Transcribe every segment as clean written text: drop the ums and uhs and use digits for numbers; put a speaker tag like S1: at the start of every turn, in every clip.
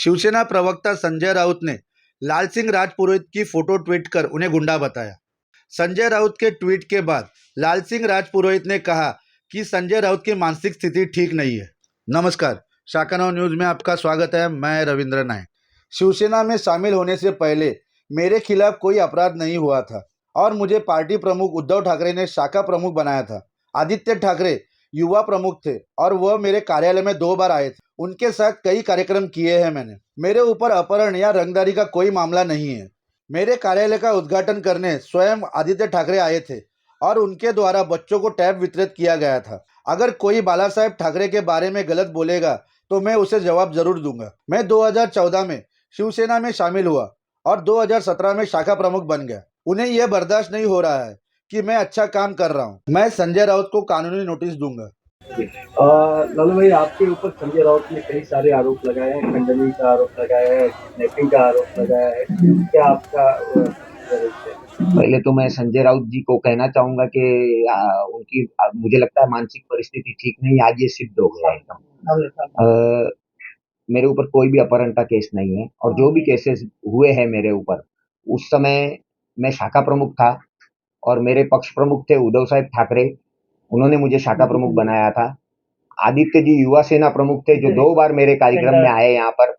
S1: शिवसेना प्रवक्ता संजय राउत ने लाल सिंह राजपुरोहित की फोटो ट्वीट कर उन्हें गुंडा बताया। संजय राउत के ट्वीट के बाद लाल सिंह राजपुरोहित ने कहा कि संजय राउत की मानसिक स्थिति ठीक नहीं है। नमस्कार, शाखा न्यूज में आपका स्वागत है। मैं रविंद्र नायक। शिवसेना में शामिल होने से पहले मेरे खिलाफ कोई अपराध नहीं हुआ था और मुझे पार्टी प्रमुख उद्धव ठाकरे ने शाखा प्रमुख बनाया था। आदित्य ठाकरे युवा प्रमुख थे और वह मेरे कार्यालय में 2 बार आए थे। उनके साथ कई कार्यक्रम किए हैं मैंने। मेरे ऊपर अपहरण या रंगदारी का कोई मामला नहीं है। मेरे कार्यालय का उद्घाटन करने स्वयं आदित्य ठाकरे आए थे और उनके द्वारा बच्चों को टैब वितरित किया गया था। अगर कोई बाला साहेब ठाकरे के बारे में गलत बोलेगा तो मैं उसे जवाब जरूर दूंगा। मैं 2014 में शिवसेना में शामिल हुआ और 2017 में शाखा प्रमुख बन गया। उन्हें यह बर्दाश्त नहीं हो रहा है कि मैं अच्छा काम कर रहा हूं। मैं संजय राउत को कानूनी नोटिस दूंगा।
S2: लालू भाई, आपके ऊपर संजय राउत ने कई सारे आरोप लगाए हैं। खंडनी का आरोप लगाया है, किडनैपिंग का आरोप लगाया है। क्या आपका
S3: पहले तो मैं संजय राउत जी को कहना चाहूंगा कि उनकी मुझे लगता है मानसिक परिस्थिति ठीक नहीं। आज ये सिद्ध हो गया एकदम। मेरे ऊपर कोई भी अपहरण का केस नहीं है और जो भी केसेस हुए हैं मेरे ऊपर, उस समय मैं शाखा प्रमुख था और मेरे पक्ष प्रमुख थे उद्धव साहेब ठाकरे। उन्होंने मुझे शाखा प्रमुख बनाया था। आदित्य जी युवा सेना प्रमुख थे, जो 2 बार मेरे कार्यक्रम में आए यहाँ पर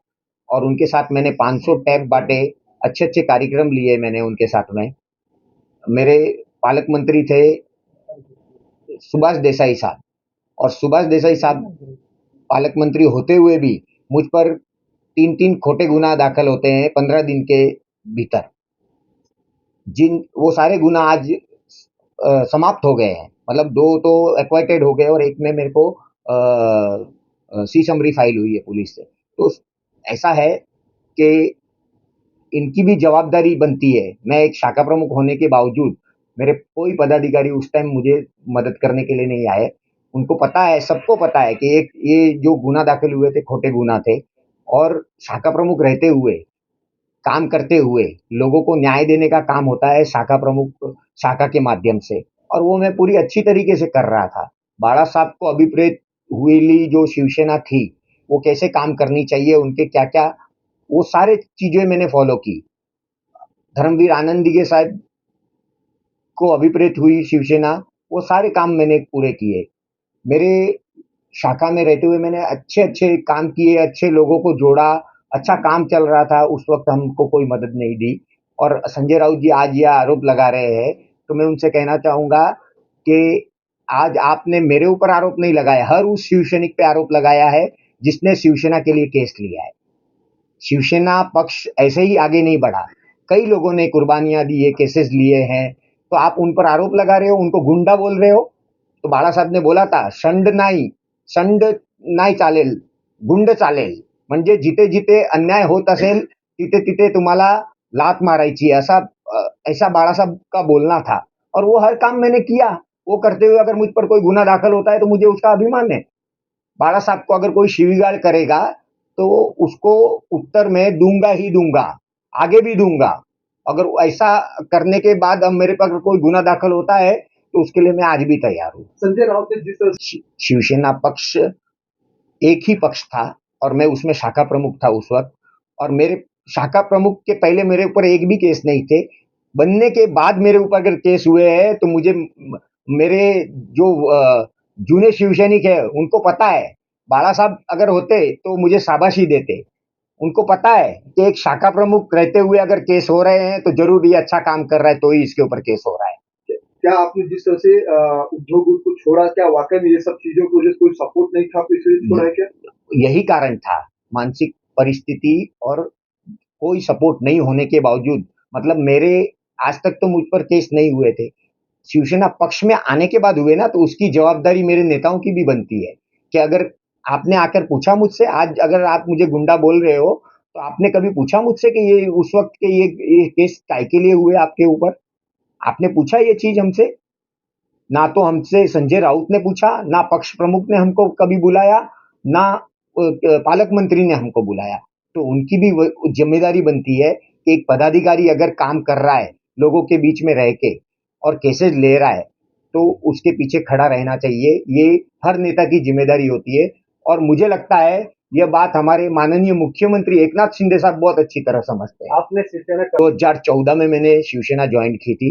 S3: और उनके साथ मैंने 500 टैब बांटे। अच्छे कार्यक्रम लिए मैंने उनके साथ में। मेरे पालक मंत्री थे सुभाष देसाई साहब और सुभाष देसाई साहब पालक मंत्री होते हुए भी मुझ पर 3 खोटे गुना दाखिल होते हैं 15 दिन के भीतर। वो सारे गुना आज समाप्त हो गए हैं। मतलब 2 तो एक्वाइटेड हो गए और एक में मेरे को सी समरी फाइल हुई है पुलिस से। तो ऐसा है कि इनकी भी जवाबदारी बनती है। मैं एक शाखा प्रमुख होने के बावजूद मेरे कोई पदाधिकारी उस टाइम मुझे मदद करने के लिए नहीं आए। उनको पता है, सबको पता है कि एक ये जो गुना दाखिल हुए थे खोटे गुना थे और शाखा प्रमुख रहते हुए, काम करते हुए लोगों को न्याय देने का काम होता है शाखा प्रमुख शाखा के माध्यम से, और वो मैं पूरी अच्छी तरीके से कर रहा था। बाला साहब को अभिप्रेत हुई जो शिवसेना थी, वो कैसे काम करनी चाहिए, उनके क्या-क्या, वो सारे चीजें मैंने फॉलो की। धर्मवीर आनंदीगे साहब को अभिप्रेत हुई शिवसेना, वो सारे काम मैंने पूरे किए। मेरे शाखा में रहते हुए मैंने अच्छे काम किए, अच्छे लोगों को जोड़ा, अच्छा काम चल रहा था। उस वक्त हमको कोई मदद नहीं दी। और संजय राउत जी आज ये आरोप लगा रहे हैं, तो मैं उनसे कहना चाहूंगा कि आज आपने मेरे ऊपर आरोप नहीं लगाया, हर उस शिवसैनिक पे आरोप लगाया है जिसने शिवसेना के लिए केस लिया है। शिवसेना पक्ष ऐसे ही आगे नहीं बढ़ा। कई लोगों ने कुर्बानियां दी है, केसेस लिए हैं, तो आप उन पर आरोप लगा रहे हो, उनको गुंडा बोल रहे हो। तो बाळा साहेब ने बोला था, संड नाही चालेल, गुंड चालेल. म्हणजे जिथे जिथे अन्याय होत असेल तिथे तिथे तुम्हाला लात मारायची, ऐसा बाळा साहब का बोलना था। और वो हर काम मैंने किया। वो करते हुए अगर मुझ पर कोई गुना दाखिल होता है तो मुझे उसका अभिमान है। बाळा साहब को अगर कोई शिवीगाळ करेगा तो उसको उत्तर मैं दूंगा ही दूंगा, आगे भी दूंगा। अगर ऐसा करने के बाद अब मेरे पर कोई गुना दाखिल होता है तो उसके लिए मैं आज भी तैयार हूँ।
S2: संजय राउत ने जिस तरह
S3: शिवसेना पक्ष एक ही पक्ष था और मैं उसमें शाखा प्रमुख था उस वक्त, और मेरे शाखा प्रमुख के पहले मेरे ऊपर एक भी केस नहीं थे। बनने के बाद मेरे ऊपर अगर केस हुए हैं तो मुझे मेरे जो जूने शिवसैनिक है उनको पता है। बाळा साहब अगर होते तो मुझे शाबाशी देते। उनको पता है कि एक शाखा प्रमुख रहते हुए अगर केस हो रहे हैं तो जरूर ये अच्छा काम कर रहा है, तो ही इसके ऊपर केस हो रहा है।
S2: क्या आपने जिस तरह से उद्योग को छोड़ा, क्या वाकई में ये सब चीजों को कोई सपोर्ट नहीं था, आपको इसलिए छोड़ा है क्या?
S3: यही कारण था, मानसिक परिस्थिति और कोई सपोर्ट नहीं होने के बावजूद। मतलब मेरे आज तक तो मुझ पर केस नहीं हुए थे। शिवसेना पक्ष में आने के बाद हुए ना, तो उसकी जवाबदारी मेरे नेताओं की भी बनती है कि अगर आपने आकर पूछा मुझसे, आज अगर आप मुझे गुंडा बोल रहे हो, तो आपने कभी पूछा मुझसे कि ये उस वक्त के ये केस काय के लिए हुए आपके ऊपर? आपने पूछा ये चीज हमसे? ना तो हमसे संजय राउत ने पूछा, ना पक्ष प्रमुख ने हमको कभी बुलाया, ना पालक मंत्री ने हमको बुलाया। तो उनकी भी जिम्मेदारी बनती है कि एक पदाधिकारी अगर काम कर रहा है लोगों के बीच में रह के और केसेस ले रहा है, तो उसके पीछे खड़ा रहना चाहिए। ये हर नेता की जिम्मेदारी होती है और मुझे लगता है ये बात हमारे माननीय मुख्यमंत्री एकनाथ शिंदे साहब बहुत अच्छी तरह समझते हैं।
S2: आपने शिवसेना
S3: 2014 में मैंने शिवसेना ज्वाइन की थी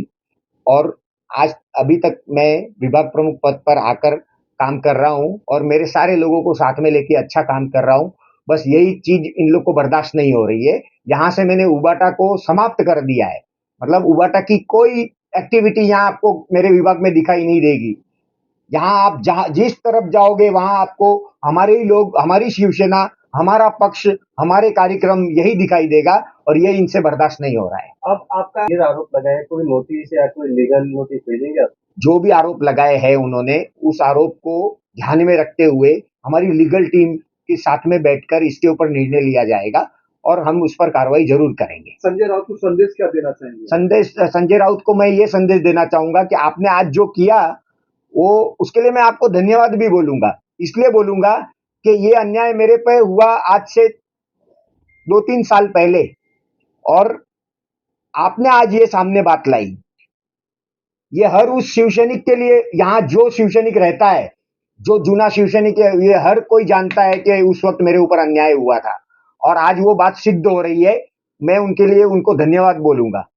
S3: और आज अभी तक मैं विभाग प्रमुख पद पर आकर काम कर रहा हूँ और मेरे सारे लोगों को साथ में लेके अच्छा काम कर रहा हूँ। बस यही चीज इन लोग को बर्दाश्त नहीं हो रही है। यहाँ से मैंने उबाटा को समाप्त कर दिया है, मतलब उबाटा की कोई एक्टिविटी यहाँ आपको मेरे विभाग में दिखाई नहीं देगी। यहाँ आप जहाँ जिस तरफ जाओगे वहां आपको हमारे ही लोग, हमारी शिवसेना, हमारा पक्ष, हमारे कार्यक्रम यही दिखाई देगा और ये इनसे बर्दाश्त नहीं हो रहा है।
S2: अब आपका ये आरोप लगाया है, कोई नोटिस या कोई लीगल नोटिस भेजेंगे आप?
S3: जो भी आरोप लगाए हैं उन्होंने, उस आरोप को ध्यान में रखते हुए हमारी लीगल टीम के साथ में बैठकर इसके ऊपर निर्णय लिया जाएगा और हम उस पर कार्रवाई जरूर करेंगे।
S2: संजय राउत को संदेश क्या देना चाहेंगे?
S3: संजय राउत को मैं ये संदेश देना चाहूंगा कि आपने आज जो किया वो उसके लिए मैं आपको धन्यवाद भी बोलूंगा। इसलिए बोलूंगा कि ये अन्याय मेरे पे हुआ आज से 2-3 साल पहले और आपने आज ये सामने बात लाई। ये हर उस शिवसैनिक के लिए, यहाँ जो शिवसैनिक रहता है, जो जूना शिवसैनिक है, ये हर कोई जानता है कि उस वक्त मेरे ऊपर अन्याय हुआ था और आज वो बात सिद्ध हो रही है। मैं उनके लिए उनको धन्यवाद बोलूंगा।